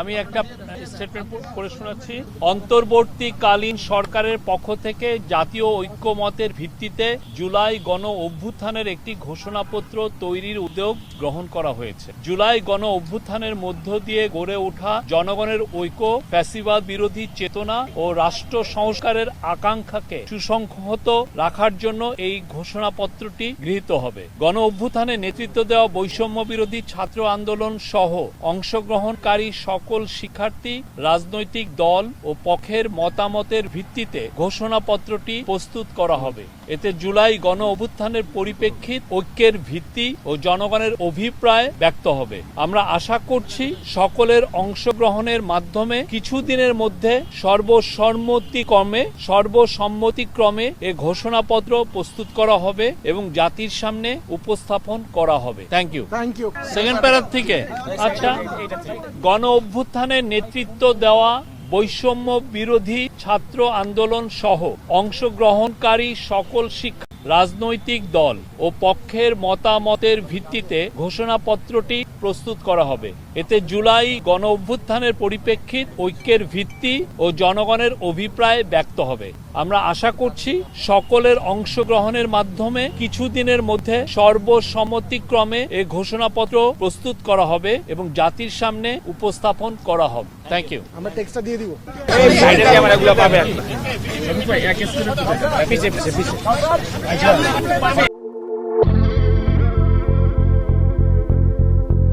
আমি একটা স্টেটমেন্ট করে শোনাচ্ছি। অন্তর্বর্তীকালীন সরকারের পক্ষ থেকে জাতীয় ঐক্যমতের ভিত্তিতে জুলাই গণ অভ্যুত্থানের একটি ঘোষণাপত্র তৈরির উদ্যোগ গ্রহণ করা হয়েছে। জুলাই গণ অভ্যুত্থানের মধ্য দিয়ে গড়ে ওঠা জনগণের ঐক্য, ফ্যাসিবাদ বিরোধী চেতনা ও রাষ্ট্র সংস্কারের আকাঙ্ক্ষাকে সুসংহত রাখার জন্য এই ঘোষণাপত্রটি গৃহীত হবে। গণ অভ্যুত্থানে নেতৃত্ব দেওয়া বৈষম্য বিরোধী ছাত্র আন্দোলন সহ অংশগ্রহণকারী সকল শিক্ষার্থী, রাজনৈতিক দল ও পক্ষের মতামতের ভিত্তিতে ঘোষণাপত্রটি প্রস্তুত করা হবে। এতে জুলাই গণ অভ্যুত্থানের পরিপ্রেক্ষিত, ঐক্যের ভিত্তি ও জনগণের অভিপ্রায় ব্যক্ত হবে। আমরা আশা করছি সকলের অংশগ্রহণের মাধ্যমে কিছুদিনের মধ্যে সর্বসম্মতিক্রমে এ ঘোষণাপত্র প্রস্তুত করা হবে এবং জাতির সামনে উপস্থাপন করা হবে। Thank you. সেকেন্ড প্যারার থেকে আচ্ছা, গণ অভ্যুত্থানের নেতৃত্ব দেওয়া বৈষম্য বিরোধী ছাত্র আন্দোলন সহ অংশগ্রহণকারী সকল শিক্ষা, রাজনৈতিক দল ও পক্ষের মতামতের ভিত্তিতে ঘোষণাপত্রটি প্রস্তুত করা হবে। এতে জুলাই গণ অভ্যুত্থানের পরিপ্রেক্ষিত, ঐক্যের ভিত্তি ও জনগণের অভিপ্রায় ব্যক্ত হবে। আমরা আশা করছি সকলের অংশগ্রহণের মাধ্যমে কিছুদিনের মধ্যে সর্বসম্মতিক্রমে এই ঘোষণাপত্র প্রস্তুত করা হবে এবং জাতির সামনে উপস্থাপন করা হবে। Thank you. আমরা টেক্সটটা দিয়ে দিব। এই সাইডে ক্যামেরাগুলো পাবেন।